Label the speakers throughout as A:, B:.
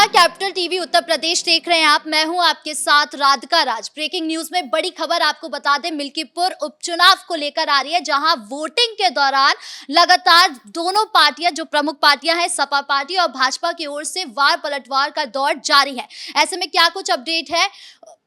A: Capital TV Uttar Pradesh देख रहे हैं आप। मैं हूं आपके साथ राधिका राज। ब्रेकिंग न्यूज में बड़ी खबर आपको बता दें, मिल्कीपुर उपचुनाव को लेकर आ रही है, जहां वोटिंग के दौरान लगातार दोनों पार्टियां, जो प्रमुख पार्टियां हैं सपा पार्टी और भाजपा की ओर से वार पलटवार का दौर जारी है। ऐसे में क्या कुछ अपडेट है,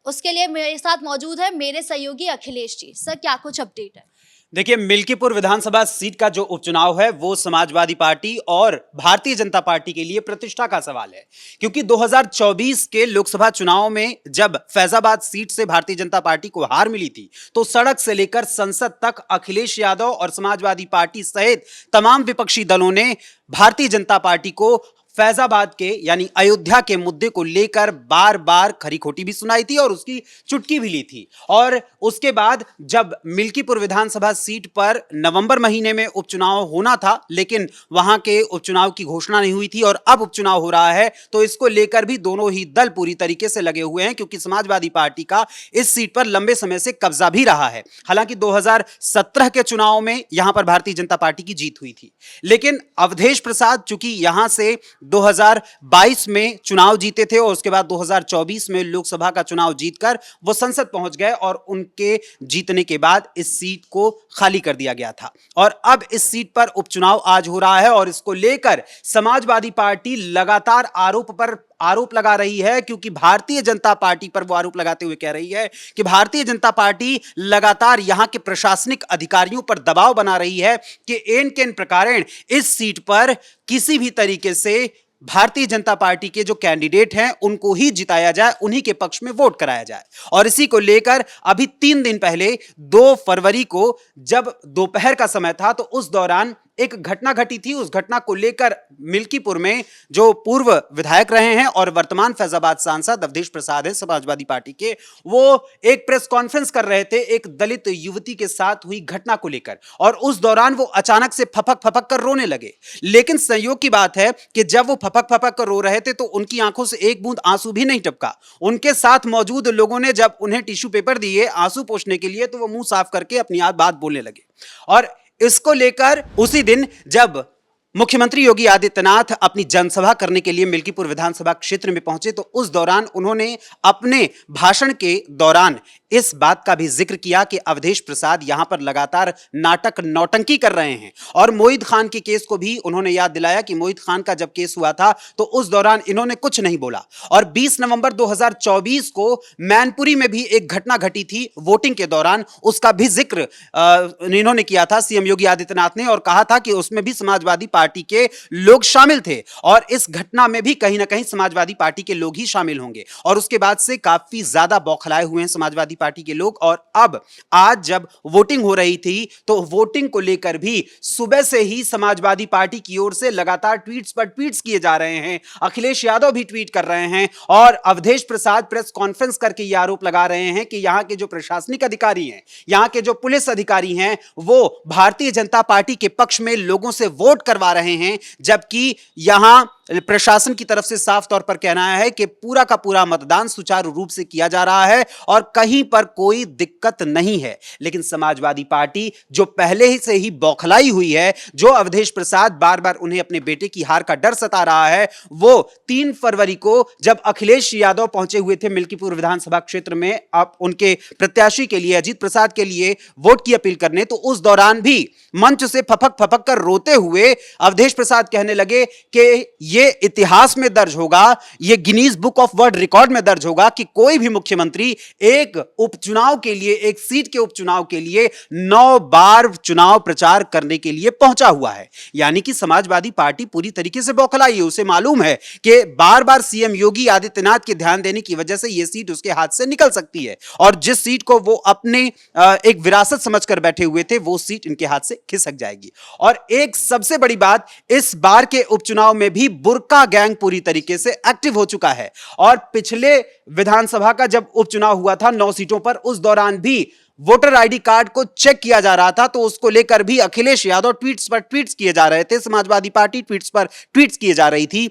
A: उसके लिए मेरे साथ मौजूद है मेरे सहयोगी अखिलेश जी। सर, क्या कुछ अपडेट है?
B: देखिए, मिल्कीपुर विधानसभा सीट का जो उपचुनाव है वो समाजवादी पार्टी और भारतीय जनता पार्टी के लिए प्रतिष्ठा का सवाल है, क्योंकि 2024 के लोकसभा चुनाव में जब फैजाबाद सीट से भारतीय जनता पार्टी को हार मिली थी, तो सड़क से लेकर संसद तक अखिलेश यादव और समाजवादी पार्टी सहित तमाम विपक्षी दलों ने भारतीय जनता पार्टी को फैजाबाद के यानी अयोध्या के मुद्दे को लेकर बार बार खरी खोटी भी सुनाई थी और उसकी चुटकी भी ली थी। और उसके बाद जब मिल्कीपुर विधानसभा सीट पर नवंबर महीने में उपचुनाव होना था, लेकिन वहां के उपचुनाव की घोषणा नहीं हुई थी और अब उपचुनाव हो रहा है, तो इसको लेकर भी दोनों ही दल पूरी तरीके से लगे हुए हैं, क्योंकि समाजवादी पार्टी का इस सीट पर लंबे समय से कब्जा भी रहा है। हालांकि 2017 के चुनाव में यहां पर भारतीय जनता पार्टी की जीत हुई थी, लेकिन अवधेश प्रसाद चूंकि यहां से 2022 में चुनाव जीते थे और उसके बाद 2024 में लोकसभा का चुनाव जीतकर वो संसद पहुंच गए और उनके जीतने के बाद इस सीट को खाली कर दिया गया था। और अब इस सीट पर उपचुनाव आज हो रहा है और इसको लेकर समाजवादी पार्टी लगातार आरोप लगा रही है, क्योंकि भारतीय जनता पार्टी पर वो आरोप लगाते हुए कह रही है कि भारतीय जनता पार्टी लगातार यहां के प्रशासनिक अधिकारियों पर दबाव बना रही है कि एन केन प्रकारेण इस सीट पर किसी भी तरीके से भारतीय जनता पार्टी के जो कैंडिडेट हैं उनको ही जिताया जाए, उन्हीं के पक्ष में वोट कराया जाए। और इसी को लेकर अभी 3 दिन पहले 2 फरवरी को जब दोपहर का समय था, तो उस दौरान एक घटना घटी थी। उस घटना को लेकर मिल्कीपुर में जो पूर्व विधायक रहे हैं और वर्तमान फैजाबाद सांसद अवधेश प्रसाद है समाजवादी पार्टी के, वो एक प्रेस कॉन्फ्रेंस कर रहे थे एक दलित युवती के साथ हुई घटना को लेकर, और उस दौरान वो अचानक से फपक कर रोने लगे। लेकिन संयोग की बात है कि जब वो फपक कर रो रहे थे तो उनकी आंखों से एक बूंद आंसू भी नहीं टपका। उनके साथ मौजूद लोगों ने जब उन्हें टिश्यू पेपर दिए आंसू पोंछने के लिए, तो वो मुंह साफ करके अपनी बात बोलने लगे। और इसको लेकर उसी दिन जब मुख्यमंत्री योगी आदित्यनाथ अपनी जनसभा करने के लिए मिल्कीपुर विधानसभा क्षेत्र में पहुंचे, तो उस दौरान उन्होंने अपने भाषण के दौरान इस बात का भी जिक्र किया कि अवधेश प्रसाद यहां पर लगातार नाटक नौटंकी कर रहे हैं। और मोहित खान के केस को भी उन्होंने याद दिलाया कि मोहित खान का जब केस हुआ था तो उस दौरान इन्होंने कुछ नहीं बोला। और 20 नवंबर 2024 को मैनपुरी में भी एक घटना घटी थी वोटिंग के दौरान, उसका भी जिक्र इन्होंने किया था सीएम योगी आदित्यनाथ ने, और कहा था कि उसमें भी समाजवादी पार्टी के लोग शामिल थे और इस घटना में भी कहीं ना कहीं समाजवादी पार्टी के लोग ही शामिल होंगे। और उसके बाद से काफी ज्यादा बौखलाए हुए हैं समाजवादी पार्टी के लोग। और अब आज जब वोटिंग हो रही थी, तो वोटिंग को लेकर भी सुबह से ही समाजवादी पार्टी की ओर से लगातार ट्वीट्स पर ट्वीट्स किए जा रहे हैं। अखिलेश यादव भी ट्वीट कर रहे हैं और अवधेश प्रसाद प्रेस कॉन्फ्रेंस करके यह आरोप लगा रहे हैं कि यहां के जो प्रशासनिक अधिकारी हैं, यहां के जो पुलिस अधिकारी हैं, वो भारतीय जनता पार्टी के पक्ष में लोगों से वोट करवा रहे हैं, जबकि यहां प्रशासन की तरफ से साफ तौर पर कहना है कि पूरा का पूरा मतदान सुचारू रूप से किया जा रहा है और कहीं पर कोई दिक्कत नहीं है। लेकिन समाजवादी पार्टी जो पहले ही से ही बौखलाई हुई है, जो अवधेश प्रसाद बार बार उन्हें अपने बेटे की हार का डर सता रहा है, वो 3 फरवरी को जब अखिलेश यादव पहुंचे हुए थे मिल्कीपुर विधानसभा क्षेत्र में अब उनके प्रत्याशी के लिए, अजीत प्रसाद के लिए वोट की अपील करने, तो उस दौरान भी मंच से फपक कर रोते हुए अवधेश प्रसाद कहने लगे कि ये इतिहास में दर्ज होगा, ये Guinness book of world record में दर्ज होगा कि कोई भी मुख्यमंत्री एक उपचुनाव के लिए, एक सीट के उपचुनाव के लिए 9 बार चुनाव प्रचार करने के लिए पहुंचा हुआ है। यानी कि समाजवादी पार्टी पूरी तरीके से बौखलाई है। उसे मालूम है कि बार बार सीएम योगी आदित्यनाथ के ध्यान देने की वजह से यह सीट उसके हाथ से निकल सकती है, और जिस सीट को वो अपने एक विरासत समझकर बैठे हुए थे, वो सीट इनके हाथ से खिसक जाएगी। और एक सबसे बड़ी बात, इस बार के उपचुनाव में भी बुर्का गैंग पूरी तरीके से एक्टिव हो चुका है। और पिछले विधानसभा का जब उपचुनाव हुआ था 9 सीटों पर, उस दौरान भी वोटर आईडी कार्ड को चेक किया जा रहा था, तो उसको लेकर भी अखिलेश यादव ट्वीट्स पर ट्वीट्स किए जा रहे थे, समाजवादी पार्टी ट्वीट्स पर ट्वीट्स किए जा रही थी।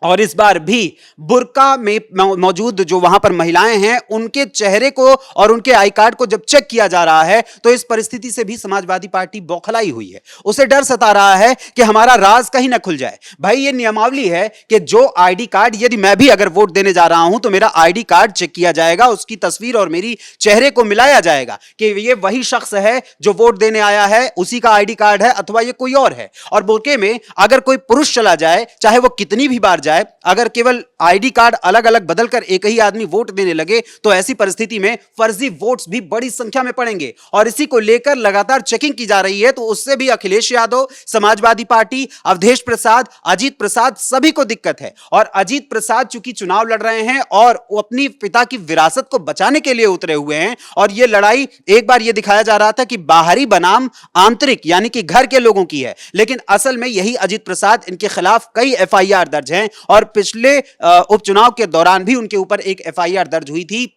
B: और इस बार भी बुर्का में मौजूद जो वहां पर महिलाएं हैं उनके चेहरे को और उनके आई कार्ड को जब चेक किया जा रहा है तो इस परिस्थिति से भी समाजवादी पार्टी बौखलाई हुई है। उसे डर सता रहा है कि हमारा राज कहीं ना खुल जाए। भाई ये नियमावली है कि जो आईडी कार्ड, यदि मैं भी अगर वोट देने जा रहा हूं तो मेरा आईडी कार्ड चेक किया जाएगा, उसकी तस्वीर और मेरी चेहरे को मिलाया जाएगा कि ये वही शख्स है जो वोट देने आया है, उसी का आईडी कार्ड है अथवा ये कोई और है। और बुर्के में अगर कोई पुरुष चला जाए, चाहे वो कितनी भी बार जाए, अगर केवल आईडी कार्ड अलग अलग बदलकर एक ही आदमी वोट देने लगे तो ऐसी परिस्थिति में फर्जी वोट्स भी बड़ी संख्या में पड़ेंगे। और इसी को लेकर लगातार चेकिंग की जा रही है। तो उससे भी अखिलेश यादव, समाजवादी पार्टी, अवधेश प्रसाद, अजीत प्रसाद सभी को दिक्कत है। और अजीत प्रसाद चूंकि चुनाव लड़ रहे हैं और वो अपनी पिता की विरासत को बचाने के लिए उतरे हुए हैं, और यह लड़ाई एक बार यह दिखाया जा रहा था कि बाहरी बनाम आंतरिक यानी कि घर के लोगों की है, लेकिन असल में यही अजीत प्रसाद, इनके खिलाफ कई एफआईआर दर्ज हैं और पिछले उपचुनाव के दौरान भी उनके ऊपर एक एफआईआर दर्ज हुई थी।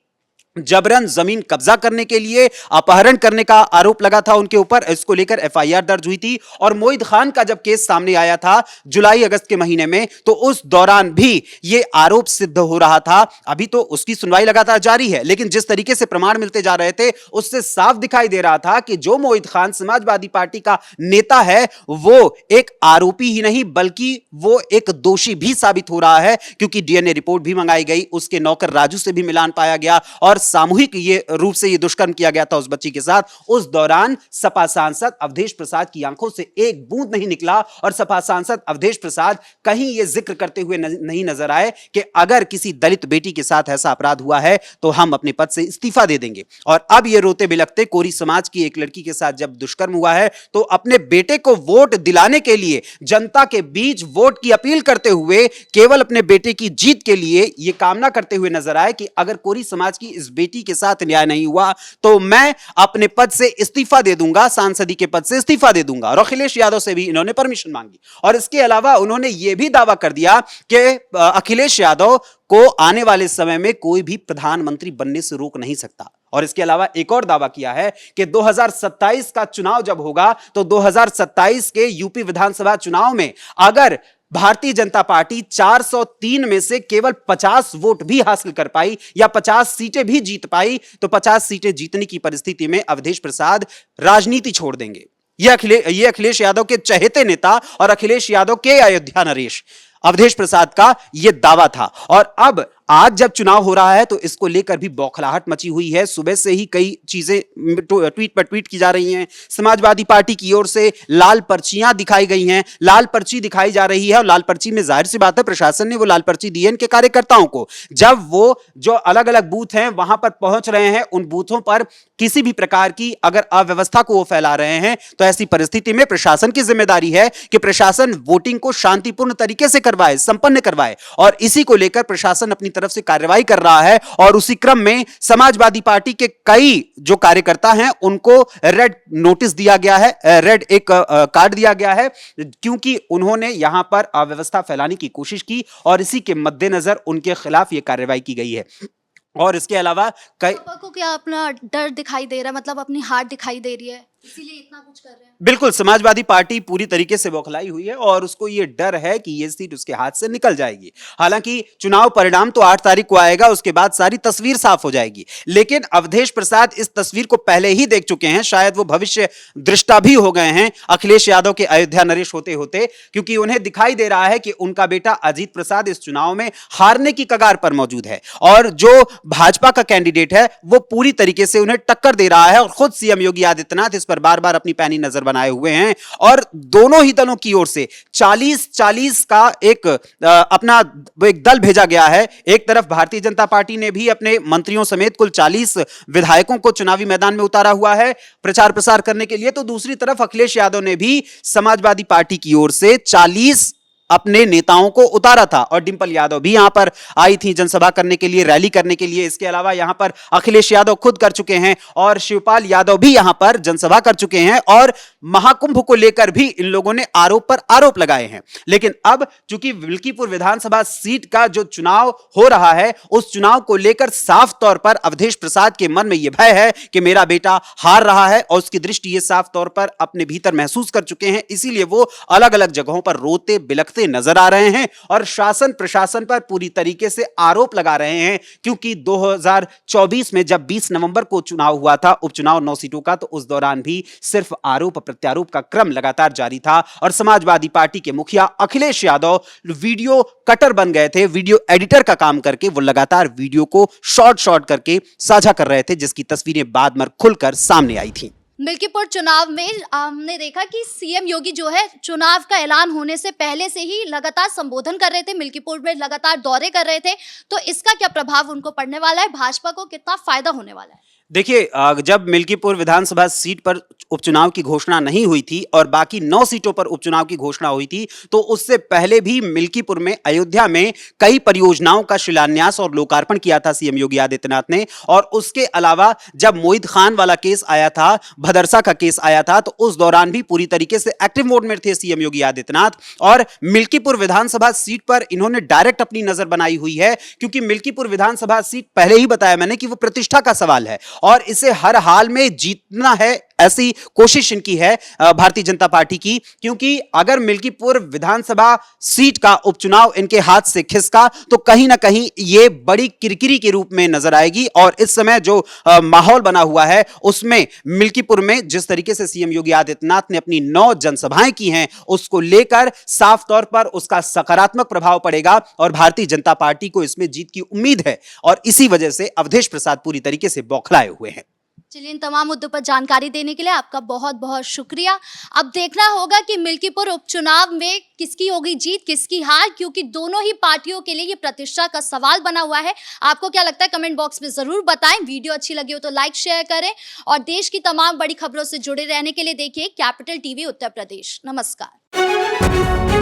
B: जबरन जमीन कब्जा करने के लिए अपहरण करने का आरोप लगा था उनके ऊपर, इसको लेकर एफआईआर दर्ज हुई थी। और मोहित खान का जब केस सामने आया था जुलाई अगस्त के महीने में, तो उस दौरान भी यह आरोप सिद्ध हो रहा था। अभी तो उसकी सुनवाई लगातार जारी है, लेकिन जिस तरीके से प्रमाण मिलते जा रहे थे उससे साफ दिखाई दे रहा था कि जो मोहित खान समाजवादी पार्टी का नेता है वो एक आरोपी ही नहीं बल्कि वो एक दोषी भी साबित हो रहा है, क्योंकि डीएनए रिपोर्ट भी मंगाई गई, उसके नौकर राजू से भी मिलान पाया गया और सामूहिक ये रूप से ये दुष्कर्म किया गया था उस बच्ची के साथ। उस दौरान सपा सांसद अवधेश प्रसाद की आंखों से एक बूंद नहीं निकला और सपा सांसद अवधेश प्रसाद कहीं ये जिक्र करते हुए नहीं नजर आए कि अगर किसी दलित बेटी के साथ ऐसा अपराध हुआ है तो हम अपने पद से इस्तीफा दे देंगे। और अब ये रोते बिलखते कोरी समाज की एक लड़की के साथ जब दुष्कर्म हुआ है तो अपने बेटे को वोट दिलाने के लिए जनता के बीच वोट की अपील करते हुए केवल अपने बेटे की जीत के लिए यह कामना करते हुए नजर आए कि अगर कोरी समाज की इस बेटी के साथ न्याय नहीं हुआ तो मैं अपने पद से इस्तीफा दे दूंगा, सांसदी के पद से इस्तीफा दे दूंगा। और अखिलेश यादव से भी इन्होंने परमिशन मांगी और इसके अलावा उन्होंने यह भी दावा कर दिया कि अखिलेश यादव को आने वाले समय में कोई भी प्रधानमंत्री बनने से रोक नहीं सकता। और इसके अलावा एक और दावा किया है कि 2027 का चुनाव जब होगा तो 2027 के यूपी विधानसभा चुनाव में अगर भारतीय जनता पार्टी 403 में से केवल 50 वोट भी हासिल कर पाई या 50 सीटें भी जीत पाई तो 50 सीटें जीतने की परिस्थिति में अवधेश प्रसाद राजनीति छोड़ देंगे। यह अखिलेश यादव के चहेते नेता और अखिलेश यादव के अयोध्या नरेश अवधेश प्रसाद का यह दावा था। और अब आज जब चुनाव हो रहा है तो इसको लेकर भी बौखलाहट मची हुई है। सुबह से ही कई चीजें ट्वीट पर ट्वीट की जा रही हैं। समाजवादी पार्टी की ओर से लाल पर्चियां दिखाई गई हैं, लाल पर्ची दिखाई जा रही है और लाल पर्ची में जाहिर सी बात है प्रशासन ने वो लाल पर्ची दी है इनके कार्यकर्ताओं को। जब वो जो अलग अलग बूथ हैं वहां पर पहुंच रहे हैं, उन बूथों पर किसी भी प्रकार की अगर अव्यवस्था को वो फैला रहे हैं तो ऐसी परिस्थिति में प्रशासन की जिम्मेदारी है कि प्रशासन वोटिंग को शांतिपूर्ण तरीके से करवाए, संपन्न करवाए। और इसी को लेकर प्रशासन अपनी तरफ से कार्रवाई कर रहा है और उसी क्रम में समाजवादी पार्टी के कई जो कार्यकर्ता हैं उनको रेड नोटिस दिया गया है, रेड एक कार्ड दिया गया है, क्योंकि उन्होंने यहां पर अव्यवस्था फैलाने की कोशिश की और इसी के मद्देनजर उनके खिलाफ यह कार्रवाई की गई है। और इसके अलावा कई
A: को क्या अपना डर दिखाई दे रहा है, मतलब अपनी हार दिखाई दे रही है, इसीलिए इतना कुछ कर रहे हैं।
B: बिल्कुल समाजवादी पार्टी पूरी तरीके से बौखलाई हुई है और उसको यह डर है कि यह सीट उसके हाथ से निकल जाएगी। हालांकि चुनाव परिणाम तो 8 तारीख को आएगा, उसके बाद सारी तस्वीर साफ हो जाएगी। लेकिन अवधेश प्रसाद इस तस्वीर को पहले ही देख चुके हैं, शायद वो भविष्य दृष्टा भी हो गए हैं अखिलेश यादव के अयोध्या नरेश होते होते, क्योंकि उन्हें दिखाई दे रहा है कि उनका बेटा अजीत प्रसाद इस चुनाव में हारने की कगार पर मौजूद है और जो भाजपा का कैंडिडेट है वो पूरी तरीके से उन्हें टक्कर दे रहा है। और खुद सीएम योगी आदित्यनाथ इस पर बार बार अपनी पैनी नजर बनाए हुए हैं और दोनों ही दलों की ओर से 40-40 का एक अपना एक दल भेजा गया है। एक तरफ भारतीय जनता पार्टी ने भी अपने मंत्रियों समेत कुल 40 विधायकों को चुनावी मैदान में उतारा हुआ है प्रचार प्रसार करने के लिए, तो दूसरी तरफ अखिलेश यादव ने भी समाजवादी पार्टी की ओर से 40 अपने नेताओं को उतारा था। और डिंपल यादव भी यहां पर आई थी जनसभा करने के लिए, रैली करने के लिए। इसके अलावा यहां पर अखिलेश यादव खुद कर चुके हैं और शिवपाल यादव भी यहां पर जनसभा कर चुके हैं और महाकुंभ को लेकर भी इन लोगों ने आरोप पर आरोप लगाए हैं। लेकिन अब चूंकि विल्कीपुर विधानसभा सीट का जो चुनाव हो रहा है उस चुनाव को लेकर साफ तौर पर अवधेश प्रसाद के मन में यह भय है कि मेरा बेटा हार रहा है और उसकी दृष्टि ये साफ तौर पर अपने भीतर महसूस कर चुके हैं, इसीलिए वो अलग अलग जगहों पर रोते बिलखते हंसते नजर आ रहे हैं और शासन प्रशासन पर पूरी तरीके से आरोप लगा रहे हैं, क्योंकि 2024 में जब 20 नवंबर को चुनाव हुआ था, उपचुनाव 9 सीटों का, तो उस दौरान भी सिर्फ आरोप प्रत्यारोप का क्रम लगातार जारी था और समाजवादी पार्टी के मुखिया अखिलेश यादव वीडियो कटर बन गए थे। वीडियो एडिटर का काम करके वो लगातार वीडियो को शॉर्ट करके साझा कर रहे थे, जिसकी तस्वीरें बाद में खुलकर सामने आई थी।
A: मिल्कीपुर चुनाव में हमने देखा कि सीएम योगी जो है चुनाव का ऐलान होने से पहले से ही लगातार संबोधन कर रहे थे, मिल्कीपुर में लगातार दौरे कर रहे थे, तो इसका क्या प्रभाव उनको पड़ने वाला है? भाजपा को कितना फायदा होने वाला है?
B: देखिए, जब मिल्कीपुर विधानसभा सीट पर उपचुनाव की घोषणा नहीं हुई थी और बाकी 9 सीटों पर उपचुनाव की घोषणा हुई थी, तो उससे पहले भी मिल्कीपुर में, अयोध्या में कई परियोजनाओं का शिलान्यास और लोकार्पण किया था सीएम योगी आदित्यनाथ ने। और उसके अलावा जब मोहित खान वाला केस आया था, भदरसा का केस आया था, तो उस दौरान भी पूरी तरीके से एक्टिव मोड में थे सीएम योगी आदित्यनाथ। और मिल्कीपुर विधानसभा सीट पर इन्होंने डायरेक्ट अपनी नजर बनाई हुई है, क्योंकि मिल्कीपुर विधानसभा सीट, पहले ही बताया मैंने कि वो प्रतिष्ठा का सवाल है और इसे हर हाल में जीतना है, ऐसी कोशिश इनकी है भारतीय जनता पार्टी की। क्योंकि अगर मिल्कीपुर विधानसभा सीट का उपचुनाव इनके हाथ से खिसका तो कहीं ना कहीं ये बड़ी किरकिरी के रूप में नजर आएगी। और इस समय जो माहौल बना हुआ है उसमें मिल्कीपुर में जिस तरीके से सीएम योगी आदित्यनाथ ने अपनी 9 जनसभाएं की हैं, उसको लेकर साफ तौर पर उसका सकारात्मक प्रभाव पड़ेगा और भारतीय जनता पार्टी को इसमें जीत की उम्मीद है। और इसी वजह से अवधेश प्रसाद पूरी तरीके से बौखलाए हुए हैं।
A: चलिए, इन तमाम मुद्दों पर जानकारी देने के लिए आपका बहुत बहुत शुक्रिया। अब देखना होगा कि मिल्कीपुर उपचुनाव में किसकी होगी जीत, किसकी हार, क्योंकि दोनों ही पार्टियों के लिए ये प्रतिष्ठा का सवाल बना हुआ है। आपको क्या लगता है कमेंट बॉक्स में जरूर बताएं। वीडियो अच्छी लगी हो तो लाइक शेयर करें और देश की तमाम बड़ी खबरों से जुड़े रहने के लिए देखिए कैपिटल टीवी उत्तर प्रदेश। नमस्कार।